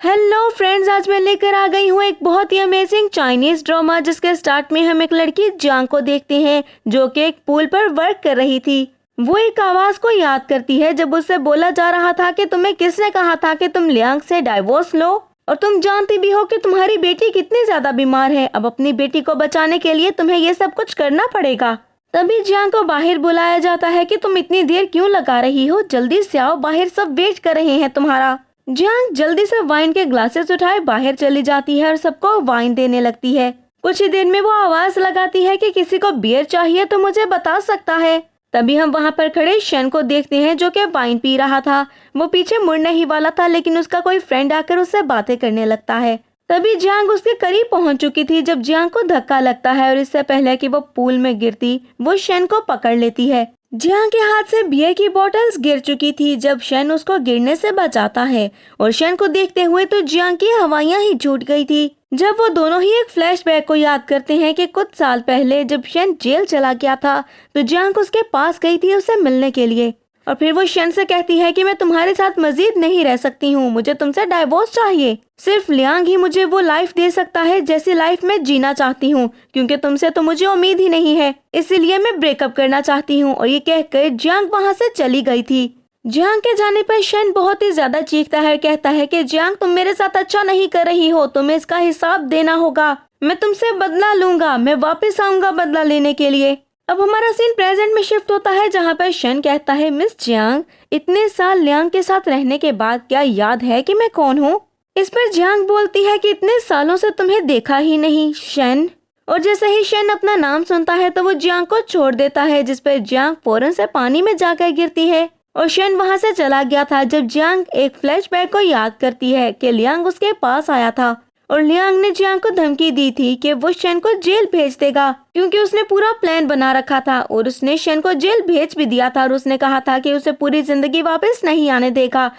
Hello friends, आज मैं लेकर आ गई हूँ एक बहुत ही अमेजिंग चाइनीज ड्रामा जिसके स्टार्ट में हम एक लड़की जियांग को देखते हैं जो कि एक पूल पर वर्क कर रही थी। वो एक आवाज को याद करती है जब उससे बोला जा रहा था कि तुम्हें किसने कहा था कि तुम लियांग से डाइवोर्स लो, और तुम जानती भी हो कि तुम्हारी बेटी कितनी ज्यादा बीमार है। अब अपनी बेटी को बचाने के लिए तुम्हें ये सब कुछ करना पड़ेगा। तभी जियांग को बाहर बुलाया जाता है कि तुम इतनी देर क्यों लगा रही हो, जल्दी से आओ, बाहर सब वेट कर रहे हैं तुम्हारा। जियांग जल्दी से वाइन के ग्लासेस उठाए बाहर चली जाती है और सबको वाइन देने लगती है। कुछ ही देर में वो आवाज लगाती है कि किसी को बियर चाहिए तो मुझे बता सकता है। तभी हम वहाँ पर खड़े शन को देखते हैं जो कि वाइन पी रहा था। वो पीछे मुड़ने ही वाला था लेकिन उसका कोई फ्रेंड आकर उससे बातें करने लगता है। तभी जियांग उसके करीब पहुंच चुकी थी जब जियांग को धक्का लगता है और इससे पहले कि वो पूल में गिरती वो शन को पकड़ लेती है। जियांग के हाथ से बियर की बोतल्स गिर चुकी थी जब शन उसको गिरने से बचाता है, और शन को देखते हुए तो जियांग की हवाइयां ही छूट गई थी। जब वो दोनों ही एक फ्लैशबैक को याद करते हैं कि कुछ साल पहले जब शन जेल चला गया था तो जियांग उसके पास गई थी उससे मिलने के लिए, और फिर वो शन से कहती है कि मैं तुम्हारे साथ मजीद नहीं रह सकती हूँ, मुझे तुमसे डाइवोर्स चाहिए। सिर्फ लियांग ही मुझे वो लाइफ दे सकता है जैसी लाइफ मैं जीना चाहती हूँ, क्योंकि तुमसे तो मुझे उम्मीद ही नहीं है, इसीलिए मैं ब्रेकअप करना चाहती हूँ। और ये कहकर जियांग वहाँ से चली गई थी। जियांग के जाने पर शन बहुत ही ज्यादा चीखता है, कहता है कि जियांग तुम मेरे साथ अच्छा नहीं कर रही हो, तुम्हें इसका हिसाब देना होगा, मैं तुमसे बदला लूंगा, मैं वापस आऊंगा बदला लेने के लिए। अब हमारा सीन प्रेजेंट में शिफ्ट होता है जहाँ पर शन कहता है, मिस जियांग, इतने साल लियांग के साथ रहने के बाद क्या याद है कि मैं कौन हूँ? इस पर जियांग बोलती है कि इतने सालों से तुम्हें देखा ही नहीं शन। और जैसे ही शन अपना नाम सुनता है तो वो जियांग को छोड़ देता है, जिस पर जियांग फौरन से पानी में जाकर गिरती है और शन वहाँ से चला गया था। जब जियांग एक फ्लैशबैक को याद करती है कि लियांग उसके पास आया था और लियांग ने जियांग को धमकी दी थी कि वो शन को जेल भेज देगा, क्योंकि उसने पूरा प्लान बना रखा था और उसने शन को जेल भेज भी दिया था। और उसने कहा था कि उसे पूरी जिंदगी वापस नहीं आने देगा,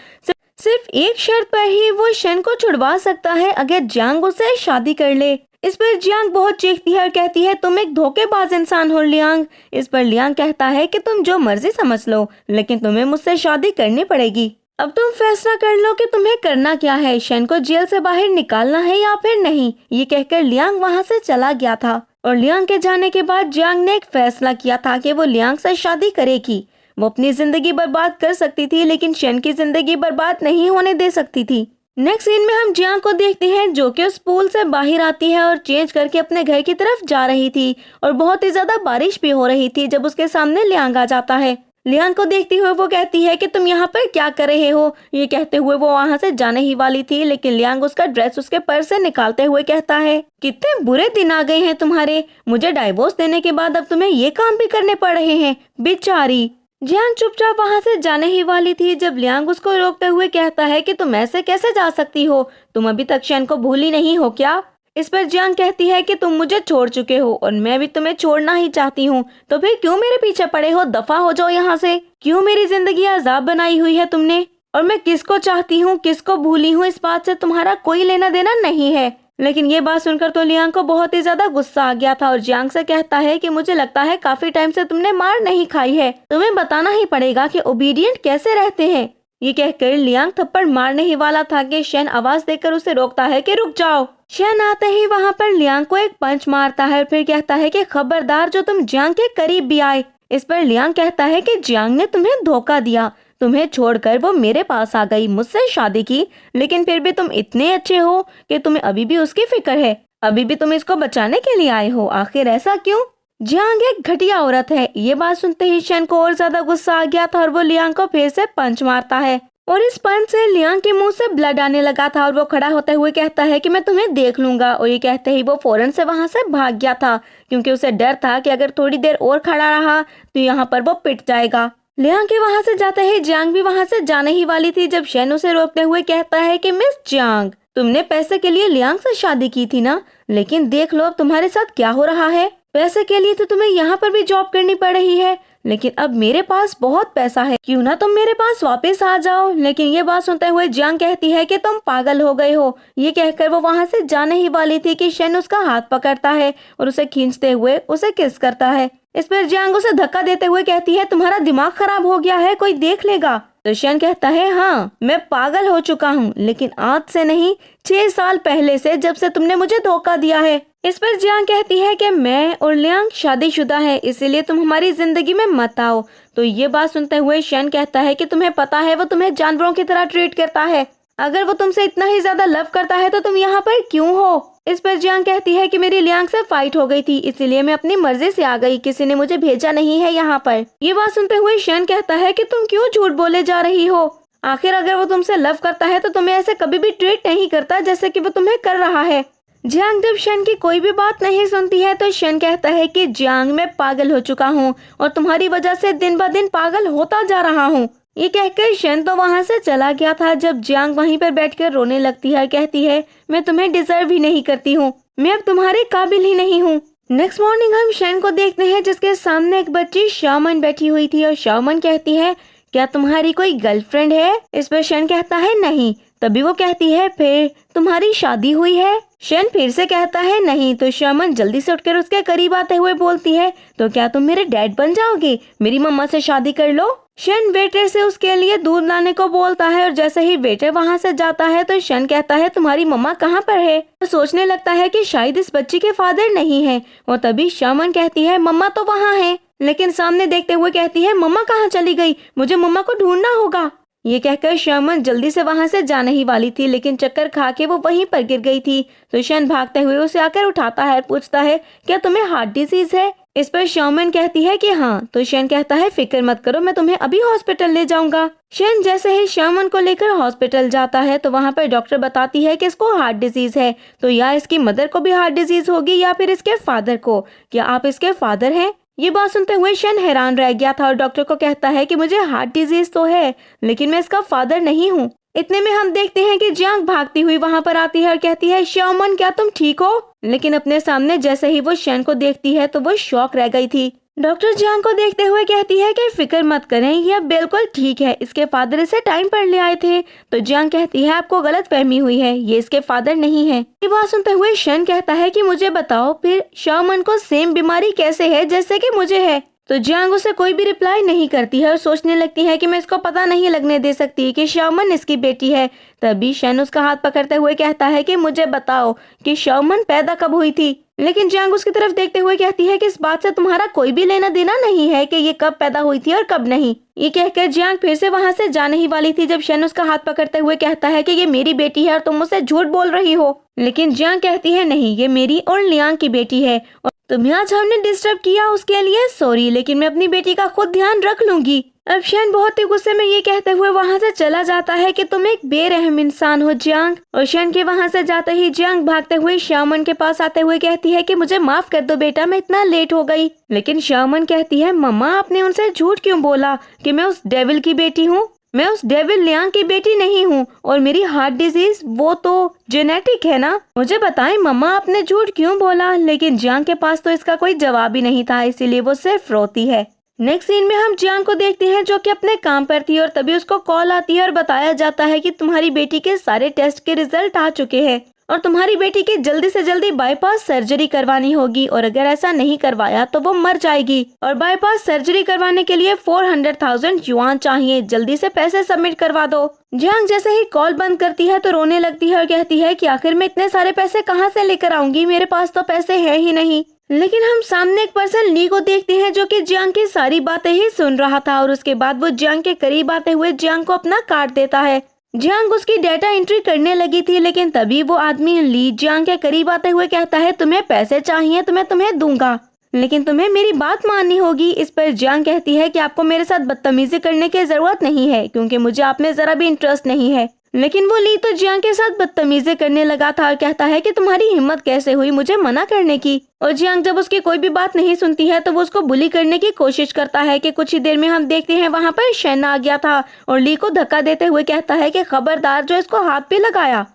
सिर्फ एक शर्त पर ही वो शन को छुड़वा सकता है, अगर जियांग उससे शादी कर ले। इस पर जियांग बहुत चीखती है और कहती है, तुम एक धोखेबाज इंसान हो लियांग। इस पर लियांग कहता है कि तुम जो मर्जी समझ लो, लेकिन तुम्हें मुझसे शादी करनी पड़ेगी। अब तुम फैसला कर लो कि तुम्हें करना क्या है, शन को जेल से बाहर निकालना है या फिर नहीं। ये कहकर लियांग वहाँ से चला गया था। और लियांग के जाने के बाद जियांग ने एक फैसला किया था कि वो लियांग से शादी करेगी। वो अपनी जिंदगी बर्बाद कर सकती थी लेकिन शन की जिंदगी बर्बाद नहीं होने दे सकती थी। नेक्स्ट सीन में हम जियांग को देखते हैं जो कि उस पूल से बाहर आती है और चेंज करके अपने घर की तरफ जा रही थी, और बहुत ही ज्यादा बारिश भी हो रही थी जब उसके सामने लियांग आ जाता है। लियांग को देखते हुए वो कहती है कि तुम यहाँ पर क्या कर रहे हो। ये कहते हुए वो वहाँ से जाने ही वाली थी लेकिन लियांग उसका ड्रेस उसके पर्स से निकालते हुए कहता है, कितने बुरे दिन आ गए हैं तुम्हारे, मुझे डाइवोर्स देने के बाद अब तुम्हें ये काम भी करने पड़ रहे हैं, बेचारी। जियांग चुपचाप वहाँ से जाने ही वाली थी जब लियांग उसको रोकते हुए कहता है कि तुम ऐसे कैसे जा सकती हो, तुम अभी तक शन को भूली नहीं हो क्या? इस पर जियांग कहती है कि तुम मुझे छोड़ चुके हो और मैं भी तुम्हें छोड़ना ही चाहती हूँ, तो फिर क्यों मेरे पीछे पड़े हो, दफा हो जाओ यहाँ से। क्यों मेरी जिंदगी अजाब बनाई हुई है तुमने, और मैं किसको चाहती हूँ किसको भूली हूँ इस बात से तुम्हारा कोई लेना देना नहीं है। लेकिन ये बात सुनकर तो लियांग को बहुत ही ज्यादा गुस्सा आ गया था और जियांग से कहता है कि मुझे लगता है काफी टाइम से तुमने मार नहीं खाई है, तुम्हें बताना ही पड़ेगा कि ओबीडिएंट कैसे रहते हैं। ये कहकर लियांग थप्पड़ मारने ही वाला था कि शन आवाज देकर उसे रोकता है कि रुक जाओ। शन आते ही वहाँ पर लियांग को एक पंच मारता है और फिर कहता है कि खबरदार जो तुम जियांग के करीब भी आए। इस पर लियांग कहता है कि जियांग ने तुम्हें धोखा दिया, तुम्हें छोड़कर वो मेरे पास आ गई, मुझसे शादी की, लेकिन फिर भी तुम इतने अच्छे हो कि तुम्हें अभी भी उसकी फिक्र है, अभी भी तुम इसको बचाने के लिए आए हो, आखिर ऐसा क्यों? जियांग एक घटिया औरत है। ये बात सुनते ही शन को और ज्यादा गुस्सा आ गया था और वो लियांग को फिर से पंच मारता है और इस पंच से लियांग के मुंह से ब्लड आने लगा था और वो खड़ा होते हुए कहता है कि मैं तुम्हें देख लूंगा। और ये कहते ही वो फौरन से वहां से भाग गया था क्योंकि उसे डर था कि अगर थोड़ी देर और खड़ा रहा तो यहाँ पर वो पिट जाएगा। लियांग के वहां से जाते ही जियांग भी वहां से जाने ही वाली थी जब शन उसे रोकते हुए कहता है कि मिस जियांग, तुमने पैसे के लिए लियांग से शादी की थी ना, लेकिन देख लो अब तुम्हारे साथ क्या हो रहा है। पैसे के लिए तो तुम्हें यहाँ पर भी जॉब करनी पड़ रही है, लेकिन अब मेरे पास बहुत पैसा है, क्यों ना तुम मेरे पास वापस आ जाओ। लेकिन ये बात सुनते हुए जियांग कहती है कि तुम पागल हो गए हो। ये कहकर वो वहाँ से जाने ही वाली थी कि शन उसका हाथ पकड़ता है और उसे खींचते हुए उसे किस करता है। इस पर जियांग उसे धक्का देते हुए कहती है, तुम्हारा दिमाग खराब हो गया है, कोई देख लेगा। तो शन कहता है हाँ, मैं पागल हो चुका हूँ, लेकिन आज से नहीं, 6 साल पहले से, जब से तुमने मुझे धोखा दिया है। इस पर जियांग कहती है कि मैं और लियांग शादीशुदा है, इसीलिए तुम हमारी जिंदगी में मत आओ। तो ये बात सुनते हुए शन कहता है कि तुम्हें पता है वो तुम्हें जानवरों की तरह ट्रीट करता है। अगर वो तुमसे इतना ही ज्यादा लव करता है तो तुम यहाँ पर क्यों हो? इस पर जियांग कहती है कि मेरी लियांग से फाइट हो गई थी, इसीलिए मैं अपनी मर्जी से आ गई, किसी ने मुझे भेजा नहीं है यहाँ पर। ये बात सुनते हुए शन कहता है कि तुम क्यों झूठ बोले जा रही हो? आखिर अगर वो तुमसे लव करता है तो तुम्हें ऐसे कभी भी ट्रीट नहीं करता जैसे कि वो तुम्हें कर रहा है। जियांग जब शन की कोई भी बात नहीं सुनती है तो शन कहता है कि जियांग, मैं पागल हो चुका हूँ और तुम्हारी वजह से दिन ब दिन पागल होता जा रहा हूँ। ये कहकर शन तो वहाँ से चला गया था। जब जियांग वहीं पर बैठकर रोने लगती है, कहती है मैं तुम्हें डिजर्व ही नहीं करती हूँ, मैं अब तुम्हारे काबिल ही नहीं हूँ। नेक्स्ट मॉर्निंग हम शन को देखते हैं जिसके सामने एक बच्ची शाओमन बैठी हुई थी और शाओमन कहती है क्या तुम्हारी कोई गर्लफ्रेंड है? इस पर शन कहता है नहीं। तभी वो कहती है फिर तुम्हारी शादी हुई है? शन फिर से कहता है नहीं। तो शाओमन जल्दी से उठकर उसके करीब आते हुए बोलती है तो क्या तुम मेरे डैड बन जाओगे? मेरी मम्मा से शादी कर लो। शन वेटर से उसके लिए दूध लाने को बोलता है और जैसे ही वेटर वहाँ से जाता है तो शन कहता है तुम्हारी मम्मा कहाँ पर है? तो सोचने लगता है कि शायद इस बच्ची के फादर नहीं है। और तभी शाओमन कहती है मम्मा तो वहाँ है, लेकिन सामने देखते हुए कहती है मम्मा कहाँ चली गई? मुझे मम्मा को ढूंढना होगा। ये कहकर शाओमन जल्दी से वहाँ से जाने ही वाली थी, लेकिन चक्कर खा के वो वहीं पर गिर गई थी। तो शन भागते हुए उसे आकर उठाता है और पूछता है क्या तुम्हें हार्ट डिजीज है? इस पर शाओमन कहती है कि हाँ। तो शन कहता है फिक्र मत करो, मैं तुम्हें अभी हॉस्पिटल ले जाऊंगा। शन जैसे ही शाओमन को लेकर हॉस्पिटल जाता है तो वहाँ पर डॉक्टर बताती है कि इसको हार्ट डिजीज है। तो या इसकी मदर को भी हार्ट डिजीज होगी या फिर इसके फादर को। क्या आप इसके फादर हैं? ये बात सुनते हुए शन हैरान रह गया था और डॉक्टर को कहता है कि मुझे हार्ट डिजीज तो है, लेकिन मैं इसका फादर नहीं हूँ। इतने में हम देखते हैं कि जियांग भागती हुई वहाँ पर आती है और कहती है शाओमन क्या तुम ठीक हो? लेकिन अपने सामने जैसे ही वो शन को देखती है तो वो शॉक रह गई थी। डॉक्टर जियांग को देखते हुए कहती है कि फिक्र मत करें, ये अब बिल्कुल ठीक है, इसके फादर इसे टाइम पर ले आए थे। तो जियांग कहती है आपको गलत फहमी हुई है, ये इसके फादर नहीं है। ये बात सुनते हुए शन कहता है कि मुझे बताओ फिर शाओमन को सेम बीमारी कैसे है जैसे कि मुझे है? तो जियांग उसे कोई भी रिप्लाई नहीं करती है और सोचने लगती है कि मैं इसको पता नहीं लगने दे सकती कि शाओमन इसकी बेटी है। तभी शन उसका हाथ पकड़ते हुए कहता है कि मुझे बताओ कि शाओमन पैदा कब हुई थी? लेकिन जियांग उसकी तरफ देखते हुए कहती है कि इस बात से तुम्हारा कोई भी लेना देना नहीं है कि ये कब पैदा हुई थी और कब नहीं। ये कहकर जियांग फिर से वहाँ से जाने ही वाली थी जब शन उसका हाथ पकड़ते हुए कहता है कि ये मेरी बेटी है और तुम मुझसे झूठ बोल रही हो। लेकिन जियांग कहती है नहीं, ये मेरी और लियांग की बेटी है और तुम्हें आज हमने डिस्टर्ब किया उसके लिए सॉरी, लेकिन मैं अपनी बेटी का खुद ध्यान रख लूंगी। अब शन बहुत ही गुस्से में ये कहते हुए वहाँ से चला जाता है कि तुम एक बेरहम इंसान हो जियांग। और शन के वहाँ से जाते ही जियांग भागते हुए शाओमन के पास आते हुए कहती है कि मुझे माफ कर दो बेटा, मैं इतना लेट हो गई। लेकिन शाओमन कहती है मम्मा आपने उनसे झूठ क्यों बोला कि मैं उस डेविल की बेटी हूँ? मैं उस डेविल लियांग की बेटी नहीं हूँ और मेरी हार्ट डिजीज वो तो जेनेटिक है ना। मुझे बताएं मम्मा आपने झूठ क्यों बोला? लेकिन जियांग के पास तो इसका कोई जवाब ही नहीं था, इसीलिए वो सिर्फ रोती है। नेक्स्ट सीन में हम जियांग को देखते हैं जो कि अपने काम पर थी और तभी उसको कॉल आती है और बताया जाता है कि तुम्हारी बेटी के सारे टेस्ट के रिजल्ट आ चुके हैं और तुम्हारी बेटी की जल्दी से जल्दी बाईपास सर्जरी करवानी होगी और अगर ऐसा नहीं करवाया तो वो मर जाएगी और बाईपास सर्जरी करवाने के लिए 400,000 युआन चाहिए, जल्दी से पैसे सबमिट करवा दो। जियांग जैसे ही कॉल बंद करती है तो रोने लगती है और कहती है कि आखिर मैं इतने सारे पैसे कहाँ से लेकर आऊंगी, मेरे पास तो पैसे है ही नहीं। लेकिन हम सामने एक पर्सन ली को देखते हैं जो कि जियांग की सारी बातें ही सुन रहा था और उसके बाद वो जियांग के करीब आते हुए जियांग को अपना कार्ड देता है। जियांग उसकी डेटा एंट्री करने लगी थी, लेकिन तभी वो आदमी ली जियांग के करीब आते हुए कहता है तुम्हें पैसे चाहिए तो मैं तुम्हें दूंगा, लेकिन तुम्हें मेरी बात माननी होगी। इस पर जियांग कहती है कि आपको मेरे साथ बदतमीजी करने की जरूरत नहीं है क्योंकि मुझे आप में जरा भी इंटरेस्ट नहीं है। लेकिन वो ली तो जियांग के साथ बदतमीजी करने लगा था और कहता है कि तुम्हारी हिम्मत कैसे हुई मुझे मना करने की। और जियांग जब उसकी कोई भी बात नहीं सुनती है तो वो उसको बुली करने की कोशिश करता है कि कुछ ही देर में हम देखते हैं वहाँ पर शन आ गया था और ली को धक्का देते हुए कहता है कि खबरदार जो इसको हाथ पे लगाया।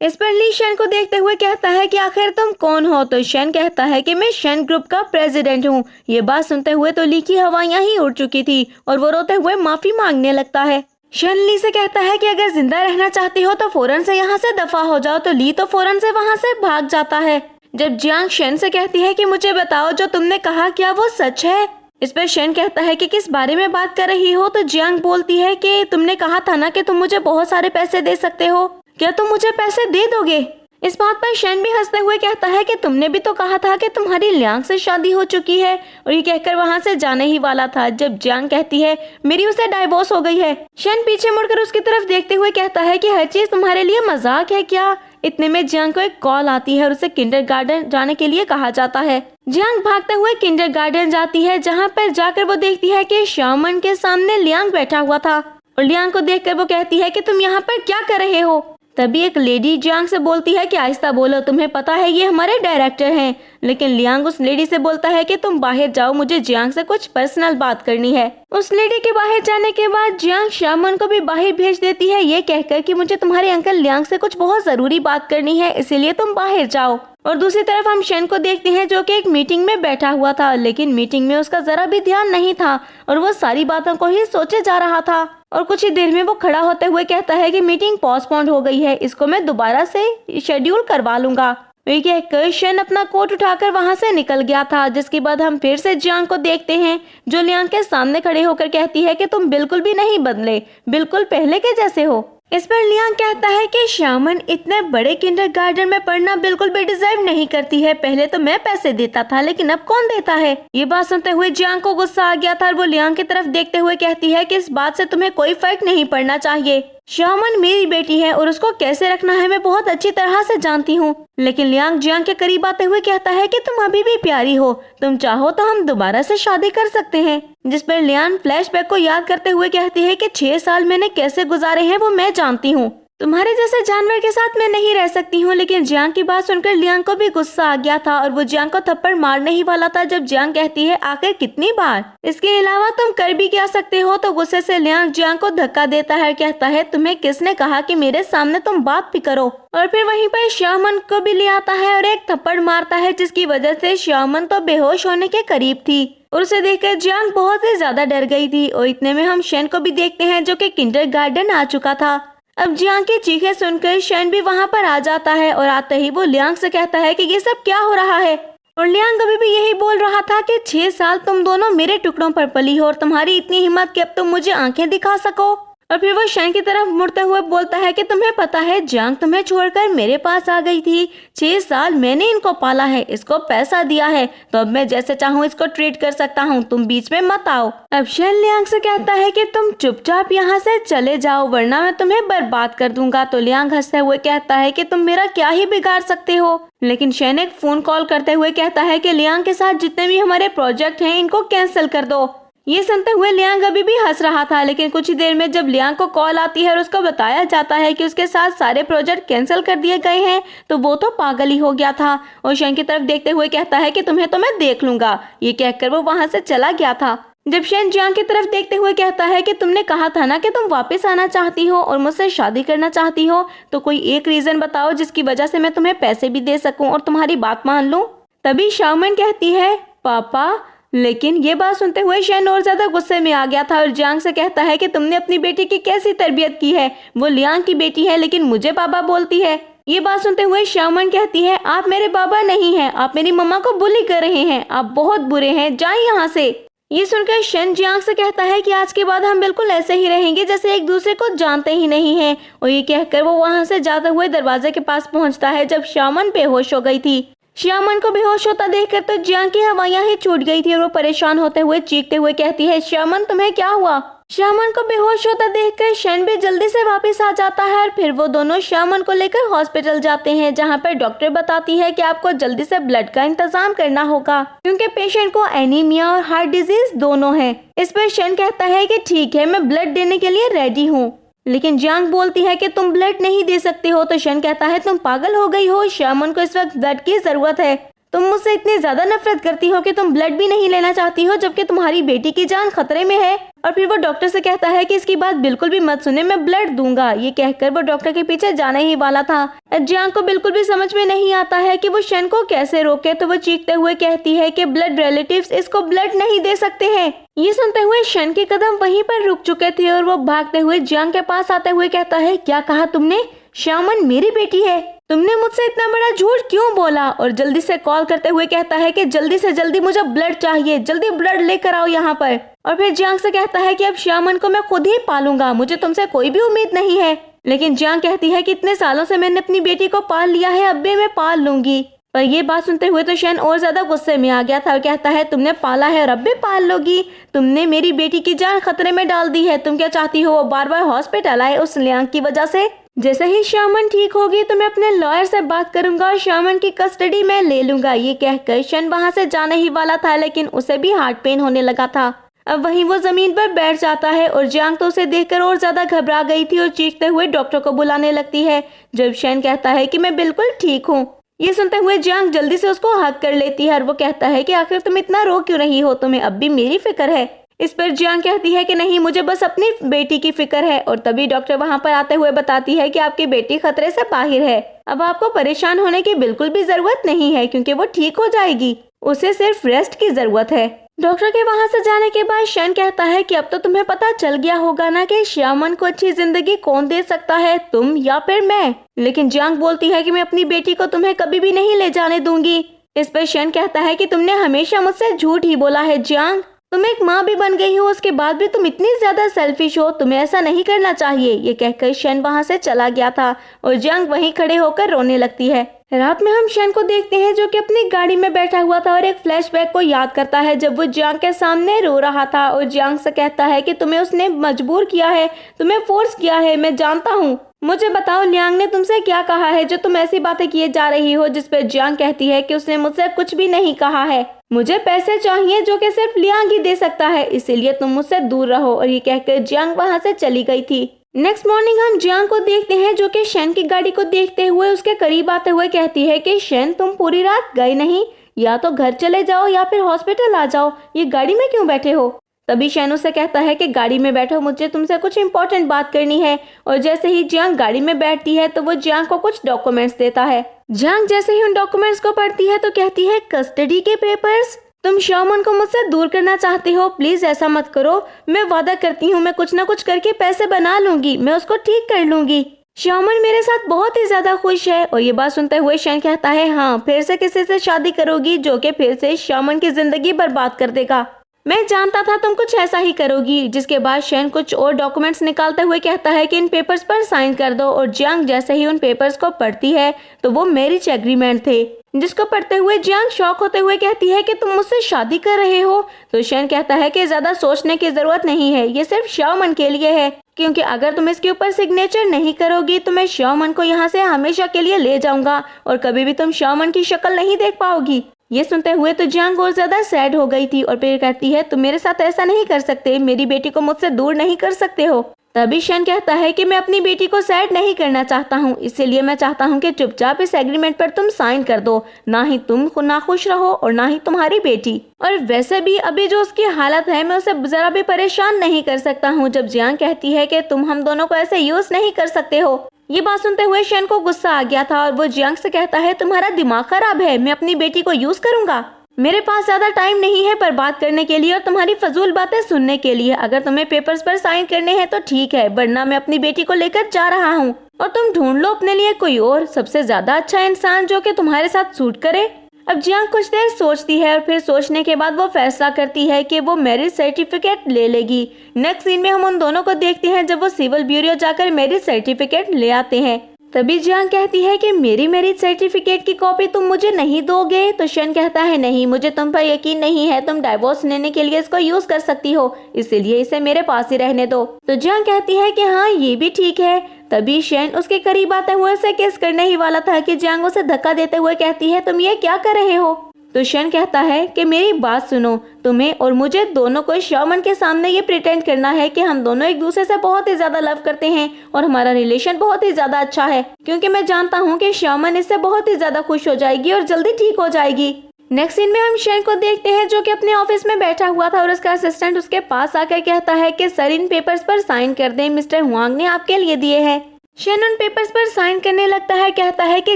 इस पर ली शन को देखते हुए कहता है कि आखिर तुम कौन हो? तो शन कहता है कि मैं शन ग्रुप का प्रेसिडेंट हूँ। ये बात सुनते हुए तो ली की हवाइयाँ ही उड़ चुकी थी और वो रोते हुए माफी मांगने लगता है। शन ली से कहता है कि अगर जिंदा रहना चाहती हो तो फौरन से यहाँ से दफा हो जाओ। तो ली तो फौरन से वहाँ से भाग जाता है। जब जियांग शन से कहती है कि मुझे बताओ जो तुमने कहा क्या वो सच है? इस पर शन कहता है कि किस बारे में बात कर रही हो। तो जियांग बोलती है कि तुमने कहा था ना कि तुम मुझे बहुत सारे पैसे दे सकते हो, क्या तुम मुझे पैसे दे दोगे? इस बात पर शन भी हंसते हुए कहता है कि तुमने भी तो कहा था कि तुम्हारी लियांग से शादी हो चुकी है, और ये कहकर वहाँ से जाने ही वाला था जब जियांग कहती है मेरी उसे डाइवोर्स हो गई है। शन पीछे मुड़कर उसकी तरफ देखते हुए कहता है कि हर चीज तुम्हारे लिए मजाक है क्या? इतने में जियांग को एक कॉल आती है और उसे किंडरगार्टन जाने के लिए कहा जाता है। जियांग भागते हुए किंडरगार्टन जाती है, जहाँ पर जाकर वो देखती है कि शाओमन के सामने लियांग बैठा हुआ था, और लियांग को देखकर वो कहती है कि तुम यहाँ पर क्या कर रहे हो? तभी एक लेडी जियांग से बोलती है कि आहिस्ता बोलो, तुम्हें पता है ये हमारे डायरेक्टर हैं। लेकिन लियांग उस लेडी से बोलता है कि तुम बाहर जाओ, मुझे जियांग से कुछ पर्सनल बात करनी है। उस लेडी के बाहर जाने के बाद जियांग शाओमन को भी बाहर भेज देती है, ये कहकर कि मुझे तुम्हारे अंकल लियांग से कुछ बहुत जरूरी बात करनी है, इसीलिए तुम बाहर जाओ। और दूसरी तरफ हम शन को देखते हैं जो कि एक मीटिंग में बैठा हुआ था, लेकिन मीटिंग में उसका जरा भी ध्यान नहीं था और वो सारी बातों को ही सोचे जा रहा था। और कुछ ही देर में वो खड़ा होते हुए कहता है कि मीटिंग पोस्टपोन्ड हो गई है, इसको मैं दोबारा से शेड्यूल करवा लूंगा। ये कहकर शन अपना कोट उठाकर वहां से निकल गया था, जिसके बाद हम फिर से जियांग को देखते हैं जो लियांग के सामने खड़े होकर कहती है कि तुम बिल्कुल भी नहीं बदले, बिल्कुल पहले के जैसे हो। इस पर लियांग कहता है कि शाओमन इतने बड़े किंडरगार्टन में पढ़ना बिल्कुल भी डिजर्व नहीं करती है, पहले तो मैं पैसे देता था लेकिन अब कौन देता है? ये बात सुनते हुए जियांग को गुस्सा आ गया था और वो लियांग की तरफ देखते हुए कहती है कि इस बात से तुम्हें कोई फर्क नहीं पड़ना चाहिए। शाओमन मेरी बेटी है और उसको कैसे रखना है मैं बहुत अच्छी तरह से जानती हूँ। लेकिन लियांग जियांग के करीब आते हुए कहता है कि तुम अभी भी प्यारी हो, तुम चाहो तो हम दोबारा से शादी कर सकते हैं। जिस पर लियांग फ्लैशबैक को याद करते हुए कहती है कि 6 साल मैंने कैसे गुजारे हैं वो मैं जानती हूँ, तुम्हारे जैसे जानवर के साथ मैं नहीं रह सकती हूँ। लेकिन जियांग की बात सुनकर लियांग को भी गुस्सा आ गया था और वो जियांग को थप्पड़ मारने ही वाला था जब जियांग कहती है आखिर कितनी बार, इसके अलावा तुम कर भी क्या सकते हो? तो गुस्से से लियांग जियांग को धक्का देता है, कहता है तुम्हें किसने कहा कि मेरे सामने तुम बात भी करो? और फिर वहीं पर शाओमन को भी ले आता है और एक थप्पड़ मारता है, जिसकी वजह से शाओमन तो बेहोश होने के करीब थी और उसे देखकर जियांग बहुत ही ज्यादा डर गई थी। और इतने में हम शन को भी देखते हैं जो कि किंडरगार्टन आ चुका था। अब जियांग की चीखें सुनकर शन भी वहां पर आ जाता है और आते ही वो लियांग से कहता है कि ये सब क्या हो रहा है? और लियांग अभी भी यही बोल रहा था कि 6 साल तुम दोनों मेरे टुकड़ों पर पली हो और तुम्हारी इतनी हिम्मत कि अब तुम मुझे आंखें दिखा सको। और फिर वो शन की तरफ मुड़ते हुए बोलता है कि तुम्हें पता है जियांग तुम्हें छोड़कर मेरे पास आ गई थी, 6 साल मैंने इनको पाला है, इसको पैसा दिया है, तो अब मैं जैसे चाहूँ इसको ट्रीट कर सकता हूँ, तुम बीच में मत आओ। अब शन लियांग से कहता है कि तुम चुपचाप यहाँ से चले जाओ वरना मैं तुम्हें बर्बाद कर दूंगा। तो लियांग हंसते हुए कहता है कि तुम मेरा क्या ही बिगाड़ सकते हो। लेकिन शन एक फोन कॉल करते हुए कहता है कि लियांग के साथ जितने भी हमारे प्रोजेक्ट हैं इनको कैंसिल कर दो। ये सुनते हुए लियांग अभी भी हंस रहा था, लेकिन कुछ ही देर में जब लियांग को कॉल आती है और उसको बताया जाता है कि उसके साथ सारे प्रोजेक्ट कैंसिल कर दिए गए हैं, तो वो तो पागल ही हो गया था और शन की तरफ देखते हुए कहता है कि तुम्हें तो मैं देख लूंगा। ये कहकर वो वहां से चला गया था। जब शन जियांग की तरफ देखते हुए कहता है कि तुमने कहा था ना कि तुम वापस आना चाहती हो और मुझसे शादी करना चाहती हो, तो कोई एक रीजन बताओ जिसकी वजह से मैं तुम्हें पैसे भी दे सकूं और तुम्हारी बात मान लूं। तभी शाओमन कहती है पापा। लेकिन ये बात सुनते हुए शन और ज्यादा गुस्से में आ गया था और जियांग से कहता है कि तुमने अपनी बेटी की कैसी तरबियत की है, वो लियांग की बेटी है लेकिन मुझे बाबा बोलती है। ये बात सुनते हुए शाओमन कहती है आप मेरे बाबा नहीं हैं, आप मेरी मम्मा को बुली कर रहे हैं, आप बहुत बुरे हैं, जाए यहाँ से। ये सुनकर शन जियांग से कहता है कि आज के बाद हम बिल्कुल ऐसे ही रहेंगे जैसे एक दूसरे को जानते ही नहीं हैं। और ये कहकर वो वहाँ से जाते हुए दरवाजे के पास पहुँचता है जब शाओमन बेहोश हो गई थी। शाओमन को बेहोश होता देखकर तो जियांग की हवाइयां ही छूट गई थी और वो परेशान होते हुए चीखते हुए कहती है शाओमन तुम्हें क्या हुआ? शाओमन को बेहोश होता देखकर शन भी जल्दी से वापस आ जाता है और फिर वो दोनों शाओमन को लेकर हॉस्पिटल जाते हैं, जहां पर डॉक्टर बताती है कि आपको जल्दी से ब्लड का इंतजाम करना होगा क्योंकि पेशेंट को एनीमिया और हार्ट डिजीज दोनों है। इस पर शन कहता है कि ठीक है मैं ब्लड देने के लिए रेडी हूँ। लेकिन जियांग बोलती है कि तुम ब्लड नहीं दे सकते हो। तो शन कहता है तुम पागल हो गई हो, शाओमन को इस वक्त ब्लड की जरूरत है। तुम मुझसे इतनी ज्यादा नफरत करती हो कि तुम ब्लड भी नहीं लेना चाहती हो जबकि तुम्हारी बेटी की जान खतरे में है। और फिर वो डॉक्टर से कहता है कि इसकी बात बिल्कुल भी मत सुने, मैं ब्लड दूंगा। ये कहकर वो डॉक्टर के पीछे जाने ही वाला था। जियांग को बिल्कुल भी समझ में नहीं आता है कि वो शन को कैसे रोके, तो वो चीखते हुए कहती है कि ब्लड रिलेटिव्स इसको ब्लड नहीं दे सकते हैं। ये सुनते हुए शन के कदम वहीं पर रुक चुके थे और वो भागते हुए जियांग के पास आते हुए कहता है क्या कहा तुमने? शाओमन मेरी बेटी है। तुमने मुझसे इतना बड़ा झूठ क्यों बोला? और जल्दी से कॉल करते हुए कहता है कि जल्दी से जल्दी मुझे ब्लड चाहिए, जल्दी ब्लड लेकर आओ यहाँ पर। और फिर जियांग से कहता है कि अब श्यामन को मैं खुद ही पालूंगा, मुझे तुमसे कोई भी उम्मीद नहीं है। लेकिन जियांग कहती है कि इतने सालों से मैंने अपनी बेटी को पाल लिया है, अब भी मैं पाल लूंगी। पर ये बात सुनते हुए तो शेन और ज्यादा गुस्से में आ गया था और कहता है तुमने पाला है और अब भी पाल लोगी? तुमने मेरी बेटी की जान खतरे में डाल दी है। तुम क्या चाहती हो वो बार बार हॉस्पिटल आए उस लियांग की वजह से? जैसे ही श्यामन ठीक होगी तो मैं अपने लॉयर से बात करूंगा और श्यामन की कस्टडी में ले लूंगा। ये कहकर शेन वहाँ से जाने ही वाला था, लेकिन उसे भी हार्ट पेन होने लगा था। अब वहीं वो जमीन पर बैठ जाता है और जियांग तो उसे देखकर और ज्यादा घबरा गई थी और चीखते हुए डॉक्टर को बुलाने लगती है। जब शेन कहता है कि मैं बिल्कुल ठीक हूँ। ये सुनते हुए जियांग जल्दी से उसको हक कर लेती है और वो कहता है कि आखिर तुम इतना रो क्यों रही हो, तुम्हें अब भी मेरी फिक्र है। इस पर जियांग कहती है कि नहीं, मुझे बस अपनी बेटी की फिक्र है। और तभी डॉक्टर वहाँ पर आते हुए बताती है कि आपकी बेटी खतरे से बाहर है, अब आपको परेशान होने की बिल्कुल भी जरूरत नहीं है क्योंकि वो ठीक हो जाएगी, उसे सिर्फ रेस्ट की जरूरत है। डॉक्टर के वहाँ से जाने के बाद शेन कहता है कि अब तो तुम्हें पता चल गया होगा ना कि श्यामन को अच्छी जिंदगी कौन दे सकता है, तुम या फिर मैं। लेकिन जियांग बोलती है कि मैं अपनी बेटी को तुम्हें कभी भी नहीं ले जाने दूंगी। इस पर शेन कहता है कि तुमने हमेशा मुझसे झूठ ही बोला है जियांग, तुम एक माँ भी बन गई हो, उसके बाद भी तुम इतनी ज्यादा सेल्फिश हो, तुम्हें ऐसा नहीं करना चाहिए। ये कहकर शेन वहाँ से चला गया था और जियांग वहीं खड़े होकर रोने लगती है। रात में हम शेन को देखते हैं जो कि अपनी गाड़ी में बैठा हुआ था और एक फ्लैशबैक को याद करता है जब वो जियांग के सामने रो रहा था और जियांग से कहता है कि तुम्हें उसने मजबूर किया है, तुम्हें फोर्स किया है, मैं जानता हूँ। मुझे बताओ लियांग ने तुमसे क्या कहा है जो तुम ऐसी बातें किए जा रही हो? जिस पर जियांग कहती है कि उसने मुझसे कुछ भी नहीं कहा है, मुझे पैसे चाहिए जो कि सिर्फ लियांग ही दे सकता है, इसीलिए तुम मुझसे दूर रहो। और ये कहकर जियांग वहाँ से चली गई थी। नेक्स्ट मॉर्निंग हम जियांग को देखते हैं जो कि शेन की गाड़ी को देखते हुए उसके करीब आते हुए कहती है कि शेन तुम पूरी रात गए नहीं, या तो घर चले जाओ या फिर हॉस्पिटल आ जाओ, ये गाड़ी में क्यों बैठे हो? तभी शेन उसे कहता है कि गाड़ी में बैठो, मुझे तुमसे कुछ इम्पोर्टेंट बात करनी है। और जैसे ही जियांग गाड़ी में बैठती है तो वो जियांग को कुछ डॉक्यूमेंट्स देता है। जियांग जैसे ही उन डॉक्यूमेंट्स को पढ़ती है तो कहती है कस्टडी के पेपर्स? तुम श्यामन को मुझसे दूर करना चाहते हो, प्लीज ऐसा मत करो, मैं वादा करती हूँ मैं कुछ न कुछ करके पैसे बना लूंगी, मैं उसको ठीक कर लूंगी। श्यामन मेरे साथ बहुत ही ज्यादा खुश है। और ये बात सुनते हुए शेन कहता है हाँ, फिर से किसी से शादी करोगी जो कि फिर से श्यामन की जिंदगी बर्बाद कर देगा, मैं जानता था तुम कुछ ऐसा ही करोगी। जिसके बाद शेन कुछ और डॉक्यूमेंट्स निकालते हुए कहता है कि इन पेपर्स पर साइन कर दो। और जियांग जैसे ही उन पेपर्स को पढ़ती है तो वो मैरिज एग्रीमेंट थे, जिसको पढ़ते हुए जियांग शॉक होते हुए कहती है कि तुम मुझसे शादी कर रहे हो? तो शेन कहता है कि ज्यादा सोचने की जरूरत नहीं है, ये सिर्फ श्यामन के लिए है, क्योंकि अगर तुम इसके ऊपर सिग्नेचर नहीं करोगी तो मैं श्यामन को यहाँ से हमेशा के लिए ले जाऊंगा और कभी भी तुम श्यामन की शक्ल नहीं देख पाओगी। ये सुनते हुए तो जियांग और ज्यादा सैड हो गई थी और फिर कहती है तुम मेरे साथ ऐसा नहीं कर सकते, मेरी बेटी को मुझसे दूर नहीं कर सकते हो। तभी शेन कहता है कि मैं अपनी बेटी को सैड नहीं करना चाहता हूँ, इसीलिए मैं चाहता हूँ कि चुपचाप इस एग्रीमेंट पर तुम साइन कर दो, ना ही तुम नाखुश रहो और ना ही तुम्हारी बेटी। और वैसे भी अभी जो उसकी हालत है मैं उसे जरा भी परेशान नहीं कर सकता हूँ। जब जियांग कहती है कि तुम हम दोनों को ऐसे यूज नहीं कर सकते हो, ये बात सुनते हुए शेन को गुस्सा आ गया था और वो जियांग से कहता है तुम्हारा दिमाग खराब है, मैं अपनी बेटी को यूज करूंगा? मेरे पास ज्यादा टाइम नहीं है पर बात करने के लिए और तुम्हारी फजूल बातें सुनने के लिए। अगर तुम्हें पेपर्स पर साइन करने हैं तो ठीक है, वरना मैं अपनी बेटी को लेकर जा रहा हूँ और तुम ढूंढ लो अपने लिए कोई और सबसे ज्यादा अच्छा इंसान जो कि तुम्हारे साथ सूट करे। अब जियांग कुछ देर सोचती है और फिर सोचने के बाद वो फैसला करती है कि वो मैरिज सर्टिफिकेट ले लेगी। नेक्स्ट सीन में हम उन दोनों को देखते हैं जब वो सिविल ब्यूरो जाकर मैरिज सर्टिफिकेट ले आते हैं। तभी जियांग कहती है कि मेरी मैरिज सर्टिफिकेट की कॉपी तुम मुझे नहीं दोगे? तो शेन कहता है नहीं, मुझे तुम पर यकीन नहीं है, तुम डाइवोर्स लेने के लिए इसको यूज कर सकती हो, इसीलिए इसे मेरे पास ही रहने दो। तो जियांग कहती है कि हाँ ये भी ठीक है। तभी शेन उसके करीब आते हुए उसे किस करने ही वाला था कि जियांग उसे धक्का देते हुए कहती है तुम ये क्या कर रहे हो? तो शेन कहता है कि मेरी बात सुनो, तुम्हें और मुझे दोनों को श्यामन के सामने ये प्रिटेंड करना है कि हम दोनों एक दूसरे से बहुत ही ज्यादा लव करते हैं और हमारा रिलेशन बहुत ही ज्यादा अच्छा है, क्योंकि मैं जानता हूँ कि श्यामन इससे बहुत ही ज्यादा खुश हो जाएगी और जल्दी ठीक हो जाएगी। नेक्स्ट सीन में हम शेन को देखते हैं जो कि अपने ऑफिस में बैठा हुआ था और उसका असिस्टेंट उसके पास आकर कहता है कि सर इन पेपर्स पर साइन कर दें, मिस्टर हुआंग ने आपके लिए दिए हैं। शेन उन पेपर्स पर साइन करने लगता है, कहता है कि